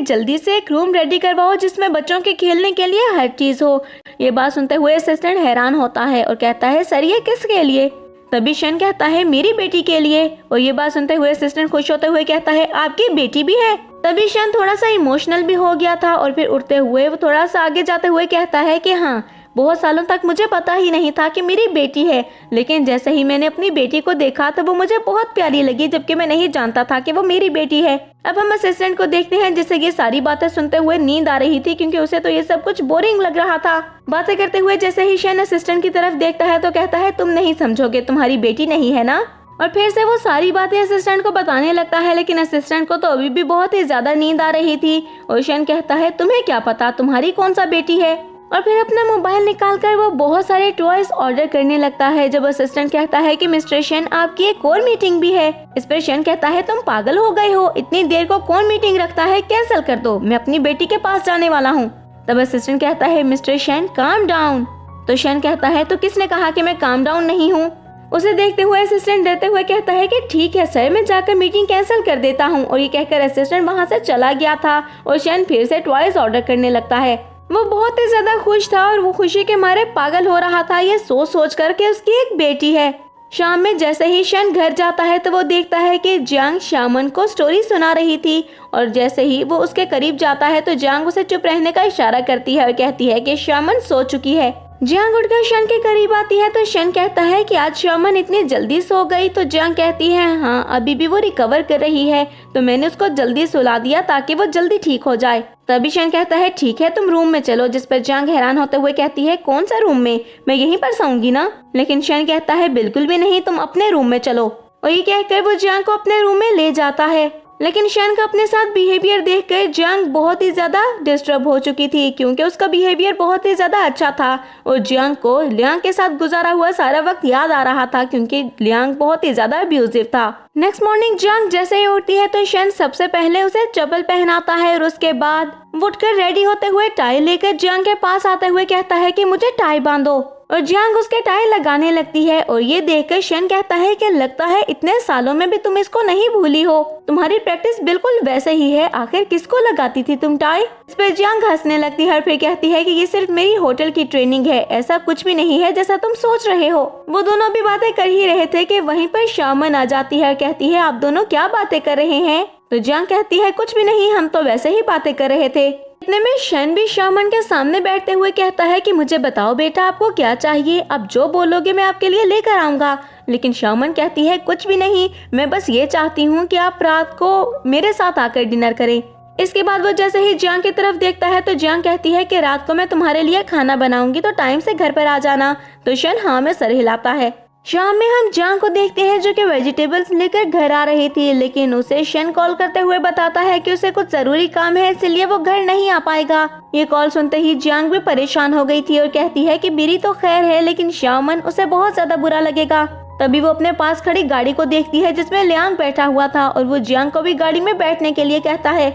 जल्दी से एक रूम रेडी करवाओ जिसमें बच्चों के खेलने के लिए हर चीज हो। ये बात सुनते हुए असिस्टेंट हैरान होता है और कहता है सर ये किसके लिए? तभी शेन कहता है मेरी बेटी के लिए। और ये बात सुनते हुए असिस्टेंट खुश होते हुए कहता है आपकी बेटी भी है? तभी शन थोड़ा सा इमोशनल भी हो गया था और फिर उठते हुए वो थोड़ा सा आगे जाते हुए कहता है कि हाँ, बहुत सालों तक मुझे पता ही नहीं था कि मेरी बेटी है, लेकिन जैसे ही मैंने अपनी बेटी को देखा तो वो मुझे बहुत प्यारी लगी, जबकि मैं नहीं जानता था कि वो मेरी बेटी है। अब हम असिस्टेंट को देखते हैं जिसे ये सारी बातें सुनते हुए नींद आ रही थी, क्योंकि उसे तो ये सब कुछ बोरिंग लग रहा था। बातें करते हुए जैसे ही शन असिस्टेंट की तरफ देखता है तो कहता है, तुम नहीं समझोगे, तुम्हारी बेटी नहीं है ना। और फिर से वो सारी बातें असिस्टेंट को बताने लगता है, लेकिन असिस्टेंट को तो अभी भी बहुत ही ज्यादा नींद आ रही थी। और शन कहता है, तुम्हें क्या पता तुम्हारी कौन सा बेटी है। और फिर अपना मोबाइल निकालकर वो बहुत सारे टॉयज ऑर्डर करने लगता है। जब असिस्टेंट कहता है कि मिस्टर शन, आपकी एक और मीटिंग भी है। इस पर शन कहता है, तुम पागल हो गए हो, इतनी देर को कौन मीटिंग रखता है, कैंसिल कर दो, मैं अपनी बेटी के पास जाने वाला हूँ। तब असिस्टेंट कहता है, मिस्टर शन काम डाउन। तो शन कहता है, तो किसने कहा कि मैं काम डाउन नहीं हूँ। उसे देखते हुए असिस्टेंट डरते हुए कहता है कि ठीक है सर, मैं जाकर मीटिंग कैंसिल कर देता हूँ। और ये कहकर असिस्टेंट वहाँ से चला गया था और शन फिर से टॉयज ऑर्डर करने लगता है। वो बहुत ही ज्यादा खुश था और वो खुशी के मारे पागल हो रहा था, ये सोच कर के उसकी एक बेटी है। शाम में जैसे ही शन घर जाता है तो वो देखता है कि जियांग शामन को स्टोरी सुना रही थी। और जैसे ही वो उसके करीब जाता है तो जियांग उसे चुप रहने का इशारा करती है और कहती है कि शामन सो चुकी है। जियांग उठकर शन के करीब आती है तो शन कहता है कि आज शामन इतनी जल्दी सो गई। तो जियांग कहती है, हाँ अभी भी वो रिकवर कर रही है, तो मैंने उसको जल्दी सुला दिया ताकि वो जल्दी ठीक हो जाए। तभी शन कहता है, ठीक है तुम रूम में चलो। जिस पर जियांग हैरान होते हुए कहती है, कौन सा रूम में, मैं यहीं पर सोऊंगी ना। लेकिन शन कहता है, बिल्कुल भी नहीं, तुम अपने रूम में चलो। और ये कहकर वो जियांग को अपने रूम में ले जाता है। लेकिन शन का अपने साथ बिहेवियर देखकर जियांग बहुत ही ज्यादा डिस्टर्ब हो चुकी थी, क्योंकि उसका बिहेवियर बहुत ही ज्यादा अच्छा था। और जियांग को लियांग के साथ गुजारा हुआ सारा वक्त याद आ रहा था, क्योंकि लियांग बहुत ही ज्यादा अब्यूजिव था। नेक्स्ट मॉर्निंग जियांग जैसे ही उठती है तो शन सबसे पहले उसे चप्पल पहनाता है और उसके बाद उठकर रेडी होते हुए टाई लेकर जियांग के पास आते हुए कहता है कि मुझे टाई बांधो। और जियांग उसके टाई लगाने लगती है। और ये देखकर शन कहता है कि लगता है इतने सालों में भी तुम इसको नहीं भूली हो, तुम्हारी प्रैक्टिस बिल्कुल वैसे ही है, आखिर किसको लगाती थी तुम टाई। इस पर जियांग हंसने लगती है और फिर कहती है कि ये सिर्फ मेरी होटल की ट्रेनिंग है, ऐसा कुछ भी नहीं है जैसा तुम सोच रहे हो। वो दोनों भी बातें कर ही रहे थे कि वहीं पर शामन आ जाती है और कहती है, आप दोनों क्या बातें कर रहे हैं। तो जियांग कहती है, कुछ भी नहीं, हम तो वैसे ही बातें कर रहे थे। इतने में शन भी शामन के सामने बैठते हुए कहता है कि मुझे बताओ बेटा, आपको क्या चाहिए, अब जो बोलोगे मैं आपके लिए लेकर आऊंगा। लेकिन शामन कहती है, कुछ भी नहीं, मैं बस ये चाहती हूँ कि आप रात को मेरे साथ आकर डिनर करें। इसके बाद वो जैसे ही जियांग की तरफ देखता है तो जियांग कहती है कि रात को मैं तुम्हारे लिए खाना बनाऊंगी, तो टाइम से घर पर आ जाना। तो शन हाँ में सर हिलाता है। शाम में हम जियांग को देखते हैं जो कि वेजिटेबल्स लेकर घर आ रही थी, लेकिन उसे शन कॉल करते हुए बताता है कि उसे कुछ जरूरी काम है, इसलिए वो घर नहीं आ पाएगा। ये कॉल सुनते ही जियांग भी परेशान हो गई थी और कहती है कि मेरी तो खैर है, लेकिन शामन उसे बहुत ज्यादा बुरा लगेगा। तभी वो अपने पास खड़ी गाड़ी को देखती है जिसमें लियांग बैठा हुआ था और वो जियांग को भी गाड़ी में बैठने के लिए कहता है।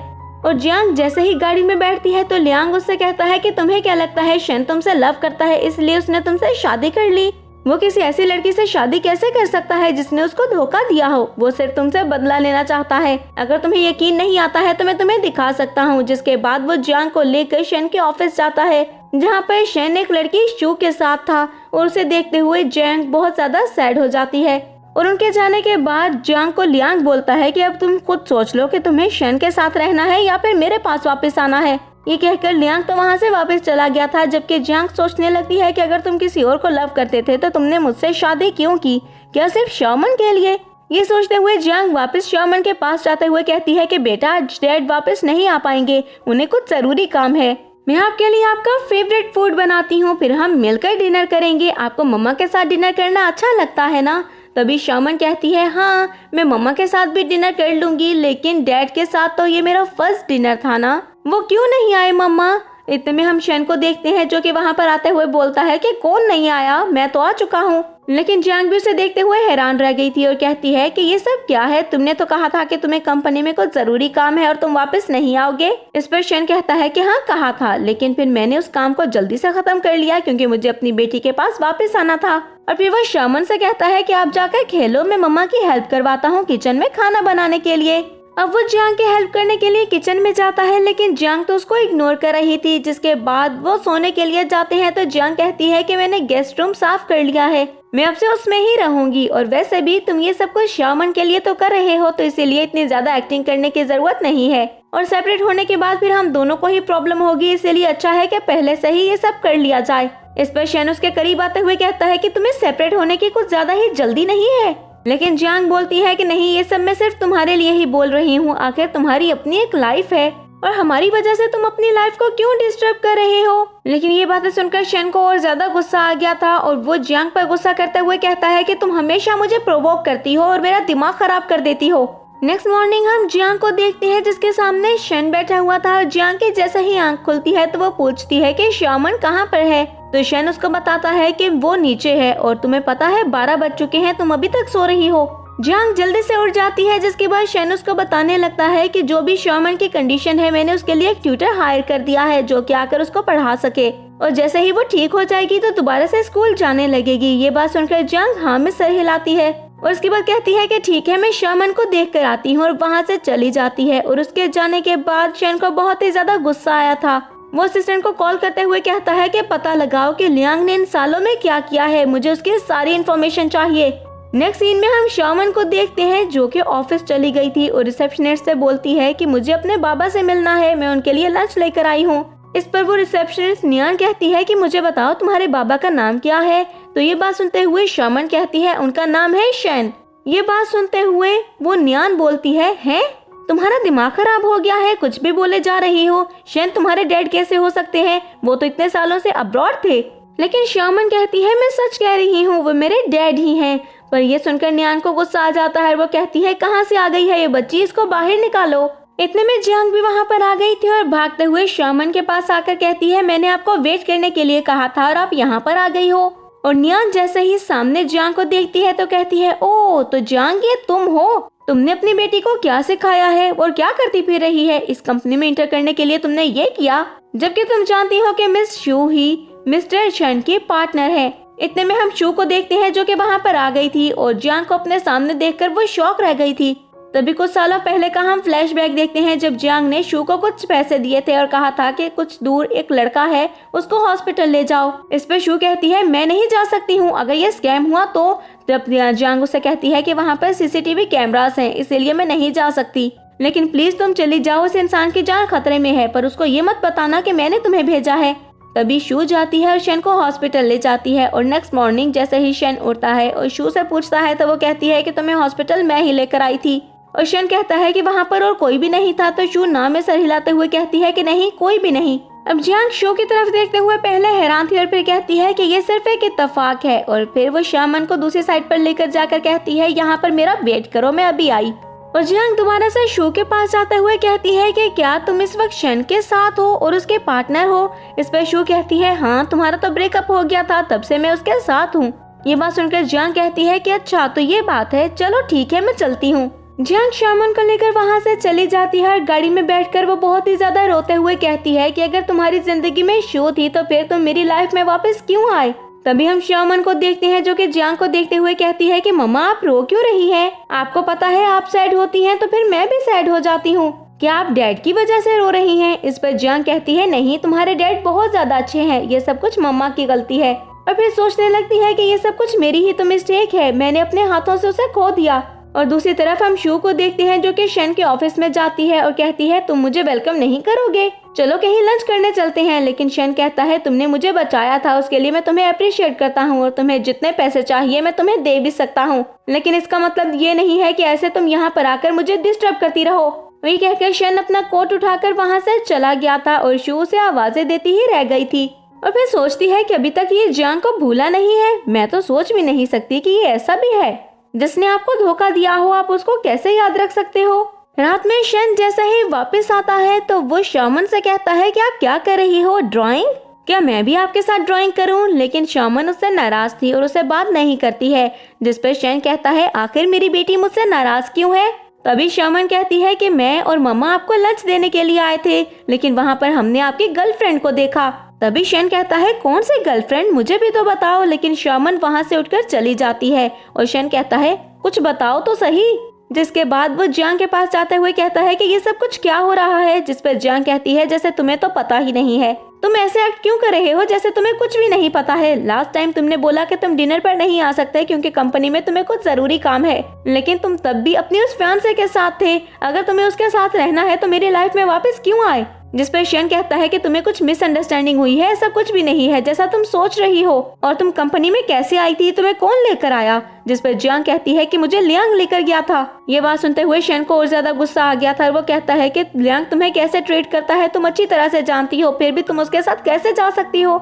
और जियांग जैसे ही गाड़ी में बैठती है तो लियांग उससे कहता है कि तुम्हें क्या लगता है शन तुमसे लव करता है, इसलिए उसने तुमसे शादी कर ली। वो किसी ऐसी लड़की से शादी कैसे कर सकता है जिसने उसको धोखा दिया हो, वो सिर्फ तुमसे बदला लेना चाहता है। अगर तुम्हें यकीन नहीं आता है तो मैं तुम्हें दिखा सकता हूँ। जिसके बाद वो जियांग को लेकर शन के ऑफिस जाता है, जहाँ पर शन एक लड़की शू के साथ था और उसे देखते हुए जियांग बहुत ज्यादा सैड हो जाती है। और उनके जाने के बाद जियांग को लियांग बोलता है कि अब तुम खुद सोच लो कि तुम्हें शन के साथ रहना है या फिर मेरे पास वापस आना है। ये कहकर लियांग तो वहाँ से वापस चला गया था, जबकि जियांग सोचने लगती है कि अगर तुम किसी और को लव करते थे तो तुमने मुझसे शादी क्यों की, क्या सिर्फ शामन के लिए। ये सोचते हुए जियांग वापस शामन के पास जाते हुए कहती है कि बेटा आज डैड वापस नहीं आ पाएंगे, उन्हें कुछ जरूरी काम है। मैं आपके लिए आपका फेवरेट फूड बनाती हूँ, फिर हम मिलकर डिनर करेंगे। आपको मम्मा के साथ डिनर करना अच्छा लगता है ना। तभी शामन कहती है, हाँ मैं मम्मा के साथ भी डिनर कर लूंगी, लेकिन डैड के साथ तो ये मेरा फर्स्ट डिनर था ना, वो क्यों नहीं आए मम्मा। इतने में हम शन को देखते हैं जो कि वहाँ पर आते हुए बोलता है कि कौन नहीं आया, मैं तो आ चुका हूँ। लेकिन जियांग भी उसे देखते हुए हैरान रह गई थी और कहती है कि ये सब क्या है, तुमने तो कहा था कि तुम्हें कंपनी में कुछ जरूरी काम है और तुम वापस नहीं आओगे। इस पर शन कहता है कि हाँ कहा था, लेकिन फिर मैंने उस काम को जल्दी से खत्म कर लिया क्योंकि मुझे अपनी बेटी के पास वापस आना था। और फिर वो शामन से कहता है कि आप जाकर खेलो, मैं मम्मा की हेल्प करवाता हूँ किचन में खाना बनाने के लिए। अब वो जियांग की हेल्प करने के लिए किचन में जाता है, लेकिन जियांग तो उसको इग्नोर कर रही थी। जिसके बाद वो सोने के लिए जाते हैं तो जियांग कहती है कि मैंने गेस्ट रूम साफ कर लिया है, मैं अब से उसमें ही रहूंगी। और वैसे भी तुम ये सब कुछ शामन के लिए तो कर रहे हो, तो इसीलिए इतनी ज्यादा एक्टिंग करने की जरूरत नहीं है। और सेपरेट होने के बाद फिर हम दोनों को ही प्रॉब्लम होगी, इसलिए अच्छा है कि पहले से ही ये सब कर लिया जाए। इस पर शन उसके करीब आते हुए कहता है कि तुम्हें सेपरेट होने की कुछ ज्यादा ही जल्दी नहीं है। लेकिन जियांग बोलती है कि नहीं, ये सब मैं सिर्फ तुम्हारे लिए ही बोल रही हूँ, आखिर तुम्हारी अपनी एक लाइफ है और हमारी वजह से तुम अपनी लाइफ को क्यों डिस्टर्ब कर रहे हो। लेकिन ये बातें सुनकर शन को और ज्यादा गुस्सा आ गया था और वो जियांग पर गुस्सा करते हुए कहता है कि तुम हमेशा मुझे प्रोवोक करती हो और मेरा दिमाग खराब कर देती हो। नेक्स्ट मॉर्निंग हम जियांग को देखते हैं जिसके सामने शन बैठा हुआ था और जियांग की जैसे ही आंख खुलती है तो वो पूछती है कि शामन कहाँ पर है। तो शन उसको बताता है कि वो नीचे है और तुम्हें पता है 12 बज चुके हैं, तुम अभी तक सो रही हो। जियांग जल्दी से उठ जाती है जिसके बाद शन उसको बताने लगता है कि जो भी शामन की कंडीशन है मैंने उसके लिए एक ट्यूटर हायर कर दिया है जो कि आकर उसको पढ़ा सके और जैसे ही वो ठीक हो जाएगी तो दोबारा से स्कूल जाने लगेगी। ये बात सुनकर जियांग हाँ में सर हिलाती है और उसके बाद कहती है कि ठीक है, मैं शामन को देख कर आती हूँ और वहाँ से चली जाती है। और उसके जाने के बाद शन को बहुत ही ज्यादा गुस्सा आया था। वो असिस्टेंट को कॉल करते हुए कहता है कि पता लगाओ कि लियांग ने इन सालों में क्या किया है, मुझे उसकी सारी इन्फॉर्मेशन चाहिए। नेक्स्ट सीन में हम शामन को देखते हैं जो कि ऑफिस चली गई थी और रिसेप्शनिस्ट से बोलती है कि मुझे अपने बाबा से मिलना है, मैं उनके लिए लंच लेकर आई हूँ। इस पर वो रिसेप्शनिस्ट नियान कहती है कि मुझे बताओ तुम्हारे बाबा का नाम क्या है। तो ये बात सुनते हुए शामन कहती है उनका नाम है शन। ये बात सुनते हुए वो नियान बोलती है तुम्हारा दिमाग खराब हो गया है, कुछ भी बोले जा रही हो। शन तुम्हारे डैड कैसे हो सकते हैं, वो तो इतने सालों से अब्रॉड थे। लेकिन शामन कहती है मैं सच कह रही हूँ, वो मेरे डैड ही हैं। पर ये सुनकर नियान को गुस्सा आ जाता है। वो कहती है कहाँ से आ गई है ये बच्ची, इसको बाहर निकालो। इतने में जियांग भी वहाँ पर आ गई थी और भागते हुए शामन के पास आकर कहती है मैंने आपको वेट करने के लिए कहा था और आप यहाँ पर आ गई हो। और नियान जैसे ही सामने जियांग को देखती है तो कहती है ओ तो जियांग ये तुम हो, तुमने अपनी बेटी को क्या सिखाया है और क्या करती फिर रही है, इस कंपनी में इंटर करने के लिए तुमने ये किया, जबकि तुम जानती हो कि मिस शू ही मिस्टर शन की पार्टनर है। इतने में हम शू को देखते हैं जो कि वहाँ पर आ गई थी और जियांग को अपने सामने देखकर वो शॉक रह गई थी। तभी कुछ सालों पहले का हम फ्लैशबैक देखते हैं जब जियांग ने शू को कुछ पैसे दिए थे और कहा था कि कुछ दूर एक लड़का है उसको हॉस्पिटल ले जाओ। इस पर शू कहती है मैं नहीं जा सकती हूँ, अगर ये स्कैम हुआ तो। जब जियांग उसे कहती है कि वहाँ पर सीसीटीवी कैमरास हैं इसीलिए मैं नहीं जा सकती, लेकिन प्लीज तुम चली जाओ, उस इंसान की जान खतरे में है, पर उसको ये मत बताना कि मैंने तुम्हें भेजा है। तभी शू जाती है और शन को हॉस्पिटल ले जाती है। और नेक्स्ट मॉर्निंग जैसे ही शन उठता है और शू से पूछता है तो वो कहती है कि तुम्हें हॉस्पिटल मैं ही लेकर आई थी। और शन कहता है कि वहाँ पर और कोई भी नहीं था। तो शू ना में सर हिलाते हुए कहती है कि नहीं, कोई भी नहीं। अब जियांग शू की तरफ देखते हुए पहले हैरान थी और फिर कहती है कि ये सिर्फ एक इत्तेफाक है। और फिर वो शामन को दूसरी साइड पर लेकर जाकर कहती है यहाँ पर मेरा वेट करो, मैं अभी आई। और जियांग दोबारा से शू के पास जाते हुए कहती है कि क्या तुम इस वक्त शन के साथ हो और उसके पार्टनर हो। इस पर शू कहती है हाँ, तुम्हारा तो ब्रेकअप हो गया था, तब से मैं उसके साथ हूँ। ये बात सुनकर जियांग कहती है कि अच्छा तो ये बात है, चलो ठीक है मैं चलती हूँ। जियांग शामन को लेकर वहाँ से चली जाती है और गाड़ी में बैठकर वो बहुत ही ज्यादा रोते हुए कहती है कि अगर तुम्हारी जिंदगी में शू थी तो फिर तुम मेरी लाइफ में वापस क्यों आए। तभी हम शामन को देखते हैं जो कि जियांग को देखते हुए कहती है कि मम्मा आप रो क्यों रही है, आपको पता है आप सैड होती हैं तो फिर मैं भी सैड हो जाती हूँ, क्या आप डैड की वजह से रो रही हैं। इस पर जियांग कहती है नहीं, तुम्हारे डैड बहुत ज्यादा अच्छे हैं, ये सब कुछ मम्मा की गलती है। और फिर सोचने लगती है कि ये सब कुछ मेरी ही तो मिस्टेक है, मैंने अपने हाथों से उसे खो दिया। और दूसरी तरफ हम शू को देखते हैं जो कि शन के ऑफिस में जाती है और कहती है तुम मुझे वेलकम नहीं करोगे, चलो कहीं लंच करने चलते हैं। लेकिन शन कहता है तुमने मुझे बचाया था, उसके लिए मैं तुम्हें अप्रिशिएट करता हूँ और तुम्हें जितने पैसे चाहिए मैं तुम्हें दे भी सकता हूँ, लेकिन इसका मतलब ये नहीं है कि ऐसे तुम यहाँ पर आकर मुझे डिस्टर्ब करती रहो। वही कहकर शन अपना कोट उठाकर वहाँ से चला गया था और शू से आवाजें देती ही रह गई थी। और फिर सोचती है कि अभी तक ये जियांग को भूला नहीं है। मैं तो सोच भी नहीं सकती कि ये ऐसा भी है, जिसने आपको धोखा दिया हो आप उसको कैसे याद रख सकते हो। रात में शन जैसे ही वापस आता है तो वो शामन से कहता है कि आप क्या कर रही हो, ड्राइंग, क्या मैं भी आपके साथ ड्राइंग करूं। लेकिन शामन उससे नाराज थी और उसे बात नहीं करती है, जिस पर शन कहता है आखिर मेरी बेटी मुझसे नाराज क्यों है। तभी शामन कहती है कि मैं और मम्मा आपको लंच देने के लिए आए थे, लेकिन वहाँ पर हमने आपकी गर्लफ्रेंड को देखा। तभी शन कहता है कौन सी गर्लफ्रेंड, मुझे भी तो बताओ। लेकिन शामन वहाँ से उठकर चली जाती है और शन कहता है कुछ बताओ तो सही। जिसके बाद वो जियांग के पास जाते हुए कहता है कि ये सब कुछ क्या हो रहा है, जिस पर जियांग कहती है जैसे तुम्हें तो पता ही नहीं है, तुम ऐसे एक्ट क्यों कर रहे हो जैसे तुम्हें कुछ भी नहीं पता है। लास्ट टाइम तुमने बोला कि तुम डिनर पर नहीं आ सकते क्योंकि कंपनी में तुम्हें कुछ जरूरी काम है, लेकिन तुम तब भी अपनी उस फियांसे के साथ थे। अगर तुम्हें उसके साथ रहना है तो मेरी लाइफ में वापस क्यों आए। जिस पर शन कहता है कि तुम्हें कुछ मिसअंडरस्टैंडिंग हुई है, ऐसा कुछ भी नहीं है जैसा तुम सोच रही हो। और तुम कंपनी में कैसे आई थी, तुम्हें कौन लेकर आया। जिस पर जियांग कहती है कि मुझे लियांग लेकर गया था। ये बात सुनते हुए शन को और ज्यादा गुस्सा आ गया था और वो कहता है कि लियांग तुम्हें कैसे ट्रीट करता है तुम अच्छी तरह से जानती हो, फिर भी तुम उसके साथ कैसे जा सकती हो।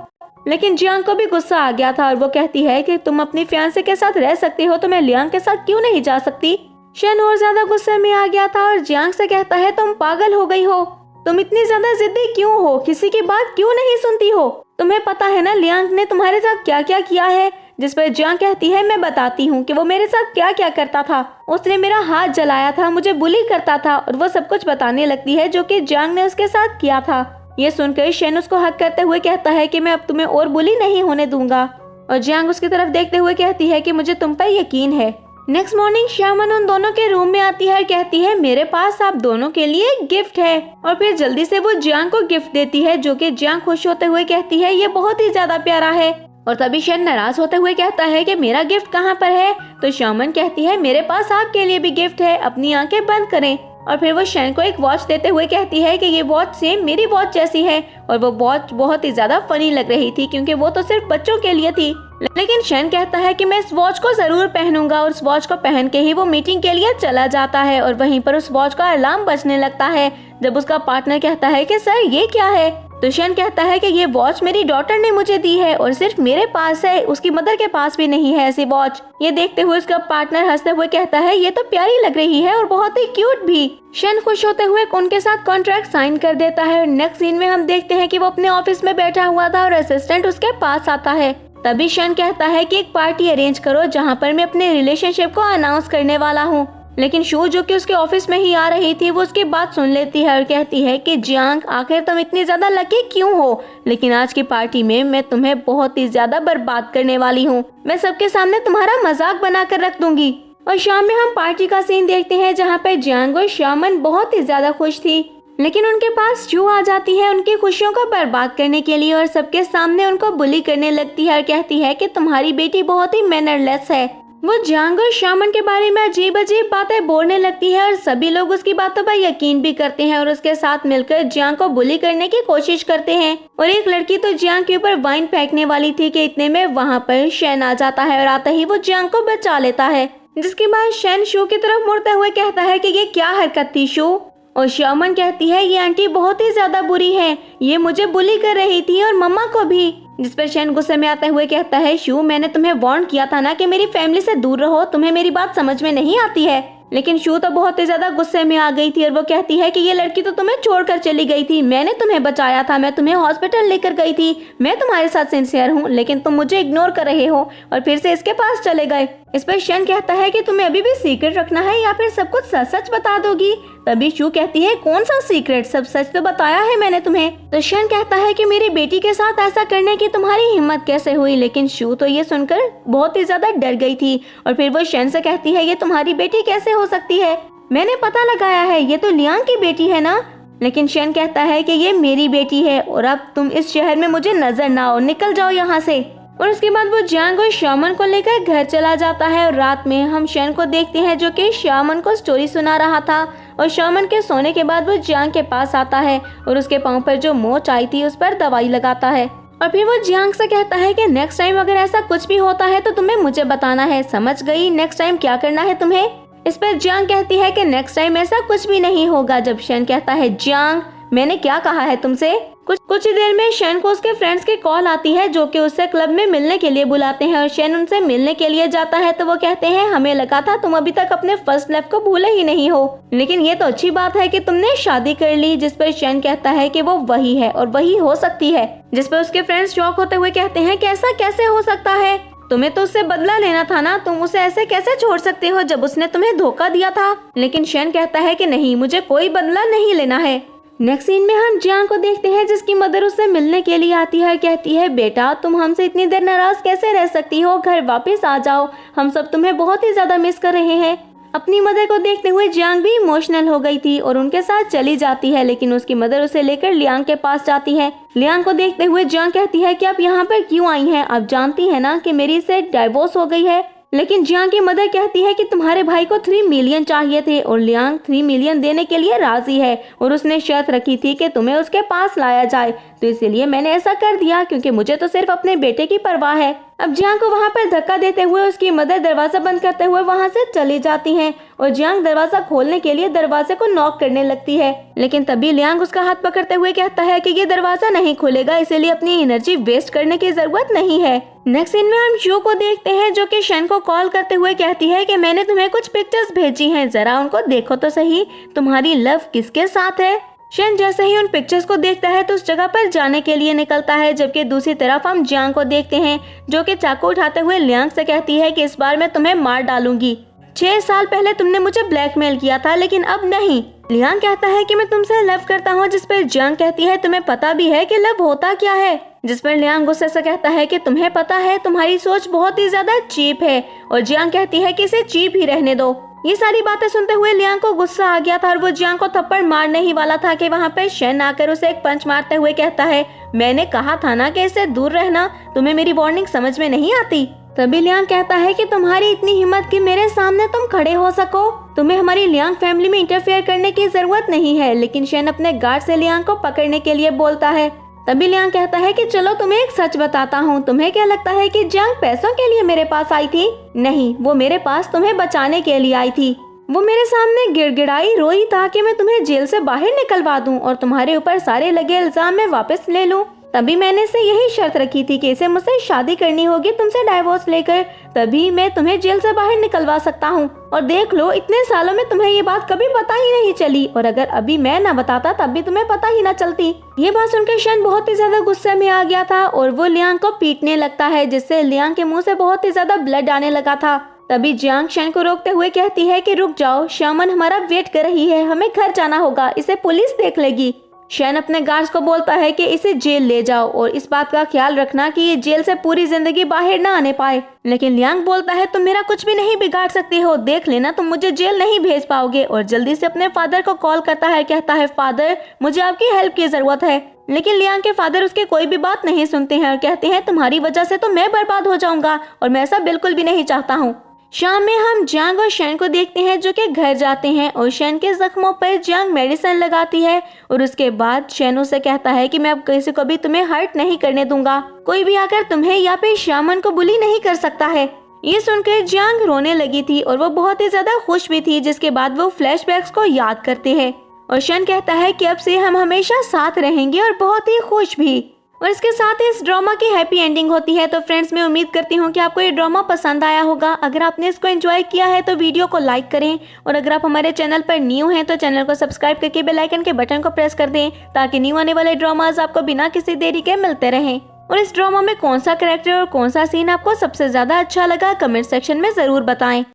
लेकिन जियांग को भी गुस्सा आ गया था और वो कहती है कि तुम अपनी फियांसे के साथ रह सकती हो तो मैं लियांग के साथ क्यों नहीं जा सकती। शन और ज्यादा गुस्से में आ गया था और जियांग से कहता है तुम पागल हो गई हो, तुम इतनी ज्यादा जिद्दी क्यों हो, किसी की बात क्यों नहीं सुनती हो। तुम्हें पता है ना लियांग ने तुम्हारे साथ क्या क्या किया है। जिस पर जियांग कहती है मैं बताती हूँ कि वो मेरे साथ क्या क्या करता था। उसने मेरा हाथ जलाया था, मुझे बुली करता था और वो सब कुछ बताने लगती है जो कि जियांग ने उसके साथ किया था। ये सुनकर शन उसको हक करते हुए कहता है कि मैं अब तुम्हें और बुली नहीं होने दूंगा। और जियांग उसकी तरफ देखते हुए कहती है कि मुझे तुम पर यकीन है। नेक्स्ट मॉर्निंग शामन उन दोनों के रूम में आती है और कहती है मेरे पास आप दोनों के लिए एक गिफ्ट है। और फिर जल्दी से वो जियांग को गिफ्ट देती है जो कि जियांग खुश होते हुए कहती है ये बहुत ही ज्यादा प्यारा है। और तभी शन नाराज होते हुए कहता है कि मेरा गिफ्ट कहाँ पर है। तो शामन कहती है मेरे पास आपके लिए भी गिफ्ट है, अपनी आंखें बंद करें। और फिर वो शन को एक वॉच देते हुए कहती है कि ये वॉच सेम मेरी वॉच जैसी है। और वो वॉच बहुत ही ज्यादा फनी लग रही थी क्योंकि वो तो सिर्फ बच्चों के लिए थी। लेकिन शन कहता है कि मैं इस वॉच को जरूर पहनूंगा और उस वॉच को पहन के ही वो मीटिंग के लिए चला जाता है। और वहीं पर उस वॉच का अलार्म बजने लगता है जब उसका पार्टनर कहता है कि सर ये क्या है। तो शन कहता है कि ये वॉच मेरी डॉटर ने मुझे दी है और सिर्फ मेरे पास है, उसकी मदर के पास भी नहीं है ऐसी वॉच। ये देखते हुए उसका पार्टनर हंसते हुए कहता है ये तो प्यारी लग रही है और बहुत ही क्यूट भी। शन खुश होते हुए उनके साथ कॉन्ट्रैक्ट साइन कर देता है। और नेक्स्ट सीन में हम देखते हैं कि वो अपने ऑफिस में बैठा हुआ था और असिस्टेंट उसके पास आता है। तभी शन कहता है कि एक पार्टी अरेंज करो जहाँ पर मैं अपने रिलेशनशिप को अनाउंस करने वाला हूँ। लेकिन शू जो कि उसके ऑफिस में ही आ रही थी वो उसकी बात सुन लेती है और कहती है कि जियांग आखिर तुम इतनी ज्यादा लकी क्यों हो, लेकिन आज की पार्टी में मैं तुम्हें बहुत ही ज्यादा बर्बाद करने वाली हूँ। मैं सबके सामने तुम्हारा मजाक बना कर रख दूंगी। और शाम में हम पार्टी का सीन देखते हैं जहाँ पे जियांग और शामन बहुत ही ज्यादा खुश थी, लेकिन उनके पास शू आ जाती है उनकी खुशियों को बर्बाद करने के लिए और सबके सामने उनको बुली करने लगती है और कहती है कि तुम्हारी बेटी बहुत ही मैनरलेस है। वो जियांग और शामन के बारे में अजीब अजीब बातें बोलने लगती है और सभी लोग उसकी बातों पर यकीन भी करते हैं और उसके साथ मिलकर जियांग को बुली करने की कोशिश करते हैं। और एक लड़की तो जियांग के ऊपर वाइन फेंकने वाली थी कि इतने में वहाँ पर शन आ जाता है और आते ही वो जियांग को बचा लेता है। जिसके बाद शन शू की तरफ मुड़ते हुए कहता है कि ये क्या हरकत थी शू। और शामन कहती है ये आंटी बहुत ही ज्यादा बुरी है, ये मुझे बुली कर रही थी और मम्मा को भी। जिस पर शन गुस्से में आते हुए कहता है शू मैंने तुम्हें वार्न किया था ना कि मेरी फैमिली से दूर रहो, तुम्हें मेरी बात समझ में नहीं आती है। लेकिन शू तो बहुत ही ज्यादा गुस्से में आ गई थी और वो कहती है कि ये लड़की तो तुम्हें छोड़कर चली गई थी, मैंने तुम्हें बचाया था, मैं तुम्हें हॉस्पिटल लेकर गई थी, मैं तुम्हारे साथ सिंसियर हूँ, लेकिन तुम मुझे इग्नोर कर रहे हो और फिर से इसके पास चले गए। इस पर शन कहता है कि तुम्हें अभी भी सीक्रेट रखना है या फिर सब कुछ सच सच बता दोगी। तभी शू कहती है कौन सा सीक्रेट, सब सच तो बताया है मैंने तुम्हें। तो शन कहता है कि मेरी बेटी के साथ ऐसा करने की तुम्हारी हिम्मत कैसे हुई। लेकिन शू तो ये सुनकर बहुत ही ज्यादा डर गई थी और फिर वो शन से कहती है ये तुम्हारी बेटी कैसे हो सकती है, मैंने पता लगाया है ये तो लियांग की बेटी है ना। लेकिन शन कहता है कि ये मेरी बेटी है और अब तुम इस शहर में मुझे नजर ना आओ, निकल जाओ यहाँ से। और उसके बाद वो जियांग और शामन को लेकर घर चला जाता है और रात में हम शन को देखते हैं जो कि शामन को स्टोरी सुना रहा था। और शामन के सोने के बाद वो जियांग के पास आता है और उसके पाँव पर जो मोच आई थी उस पर दवाई लगाता है। और फिर वो जियांग से कहता है कि नेक्स्ट टाइम अगर ऐसा कुछ भी होता है तो तुम्हें मुझे बताना है, समझ गई, नेक्स्ट टाइम क्या करना है तुम्हें। इस पर जियांग कहती है कि नेक्स्ट टाइम ऐसा कुछ भी नहीं होगा। जब शन कहता है जियांग मैंने क्या कहा है तुमसे। कुछ ही देर में शन को उसके फ्रेंड्स की कॉल आती है जो कि उससे क्लब में मिलने के लिए बुलाते हैं और शन उनसे मिलने के लिए जाता है तो वो कहते हैं हमें लगा था तुम अभी तक अपने फर्स्ट लव को भूले ही नहीं हो, लेकिन ये तो अच्छी बात है कि तुमने शादी कर ली। जिस पर शन कहता है कि वो वही है और वही हो सकती है। जिस पर उसके फ्रेंड्स शॉक होते हुए कहते हैं कि ऐसा कैसे हो सकता है, तुम्हें तो उससे बदला लेना था ना, तुम उसे ऐसे कैसे छोड़ सकते हो जब उसने तुम्हें धोखा दिया था। लेकिन शन कहता है कि नहीं, मुझे कोई बदला नहीं लेना है। नेक्स्ट सीन में हम जियांग को देखते हैं जिसकी मदर उससे मिलने के लिए आती है, कहती है बेटा तुम हमसे इतनी देर नाराज कैसे रह सकती हो, घर वापस आ जाओ, हम सब तुम्हें बहुत ही ज्यादा मिस कर रहे हैं। अपनी मदर को देखते हुए जियांग भी इमोशनल हो गई थी और उनके साथ चली जाती है, लेकिन उसकी मदर उसे लेकर लियांग के पास जाती है। लियांग को देखते हुए जियांग कहती है कि आप यहाँ पर क्यों आई हैं? आप जानती हैं ना कि मेरी से डाइवोर्स हो गई है। लेकिन जियांग की मदर कहती है कि तुम्हारे भाई को 3 मिलियन चाहिए थे और लियांग 3 मिलियन देने के लिए राजी है और उसने शर्त रखी थी कि तुम्हें उसके पास लाया जाए, तो इसीलिए मैंने ऐसा कर दिया क्योंकि मुझे तो सिर्फ अपने बेटे की परवाह है। अब जियांग को वहाँ पर धक्का देते हुए उसकी मदर दरवाजा बंद करते हुए वहाँ से चली जाती हैं और जियांग दरवाजा खोलने के लिए दरवाजे को नॉक करने लगती है, लेकिन तभी लियांग उसका हाथ पकड़ते हुए कहता है कि ये दरवाजा नहीं खुलेगा, इसीलिए अपनी एनर्जी वेस्ट करने की जरूरत नहीं है। नेक्स्ट सीन में हम शो को देखते हैं जो कि शन को कॉल करते हुए कहती है कि मैंने तुम्हें कुछ पिक्चर्स भेजी हैं, जरा उनको देखो तो सही, तुम्हारी लव किसके साथ है। शन जैसे ही उन पिक्चर्स को देखता है तो उस जगह पर जाने के लिए निकलता है, जबकि दूसरी तरफ हम जियांग को देखते हैं जो कि चाकू उठाते हुए लियांग से कहती है कि इस बार मैं तुम्हें मार डालूंगी। 6 साल पहले तुमने मुझे ब्लैकमेल किया था लेकिन अब नहीं। लियांग कहता है कि मैं तुमसे लव करता हूँ, जिस पर जियांग कहती है तुम्हें पता भी है कि लव होता क्या है, जिस पर लियांग गुस्से से कहता है कि तुम्हें पता है, तुम्हारी सोच बहुत ही ज्यादा चीप है, और जियांग कहती है कि इसे चीप ही रहने दो। ये सारी बातें सुनते हुए लियांग को गुस्सा आ गया था और वो जियांग को थप्पड़ मारने ही वाला था कि वहाँ पर शन आकर उसे एक पंच मारते हुए कहता है मैंने कहा था ना कि इससे दूर रहना, तुम्हें मेरी वार्निंग समझ में नहीं आती। तभी लियांग कहता है कि तुम्हारी इतनी हिम्मत कि मेरे सामने तुम खड़े हो सको, तुम्हें हमारी लियांग फैमिली में इंटरफेयर करने की जरूरत नहीं है। लेकिन शन अपने गार्ड से लियांग को पकड़ने के लिए बोलता है। तभी लियांग कहता है कि चलो तुम्हें एक सच बताता हूँ, तुम्हें क्या लगता है कि जियांग पैसों के लिए मेरे पास आई थी? नहीं, वो मेरे पास तुम्हें बचाने के लिए आई थी। वो मेरे सामने गिड़गिड़ाई रोई ताकि मैं तुम्हें जेल से बाहर निकलवा दूं और तुम्हारे ऊपर सारे लगे इल्जाम मैं वापस ले लूं। तभी मैंने इसे यही शर्त रखी थी कि इसे मुझसे शादी करनी होगी तुमसे डाइवोर्स लेकर, तभी मैं तुम्हें जेल से बाहर निकलवा सकता हूँ। और देख लो, इतने सालों में तुम्हें ये बात कभी पता ही नहीं चली, और अगर अभी मैं ना बताता तब भी तुम्हें पता ही ना चलती। ये बात सुनकर शन बहुत ही ज्यादा गुस्से में आ गया था और वो लियांग को पीटने लगता है, जिससे लियांग के मुंह से बहुत ही ज्यादा ब्लड आने लगा था। तभी जियांग शन को रोकते हुए कहती है कि रुक जाओ, शामन हमारा वेट कर रही है, हमें घर जाना होगा, इसे पुलिस देख लेगी। शन अपने गार्ड्स को बोलता है कि इसे जेल ले जाओ और इस बात का ख्याल रखना कि ये जेल से पूरी जिंदगी बाहर ना आने पाए। लेकिन लियांग बोलता है तुम मेरा कुछ भी नहीं बिगाड़ सकते हो, देख लेना तुम मुझे जेल नहीं भेज पाओगे, और जल्दी से अपने फादर को कॉल करता है। कहता है फादर, मुझे आपकी हेल्प की जरूरत है। लेकिन लियांग के फादर उसके कोई भी बात नहीं सुनते हैं और कहते हैं तुम्हारी वजह से तो मैं बर्बाद हो जाऊंगा और मैं ऐसा बिल्कुल भी नहीं चाहता हूँ। शाम में हम जियांग और शन को देखते हैं जो कि घर जाते हैं और शन के जख्मों पर जियांग मेडिसिन लगाती है और उसके बाद शन उसे कहता है कि मैं अब किसी को भी तुम्हें हर्ट नहीं करने दूंगा, कोई भी आकर तुम्हें या फिर शामन को बुली नहीं कर सकता है। ये सुनकर जियांग रोने लगी थी और वो बहुत ही ज्यादा खुश भी थी, जिसके बाद वो फ्लैशबैक्स को याद करते हैं और शन कहता है कि अब से हम हमेशा साथ रहेंगे और बहुत ही खुश भी। और इसके साथ ही इस ड्रामा की हैप्पी एंडिंग होती है। तो फ्रेंड्स, मैं उम्मीद करती हूँ कि आपको ये ड्रामा पसंद आया होगा। अगर आपने इसको एंजॉय किया है तो वीडियो को लाइक करें, और अगर आप हमारे चैनल पर न्यू हैं तो चैनल को सब्सक्राइब करके बेल आइकन के बटन को प्रेस कर दें ताकि न्यू आने वाले ड्रामाज आपको बिना किसी देरी के मिलते रहें। और इस ड्रामा में कौन सा कैरेक्टर और कौन सा सीन आपको सबसे ज्यादा अच्छा लगा, कमेंट सेक्शन में जरूर बताएं।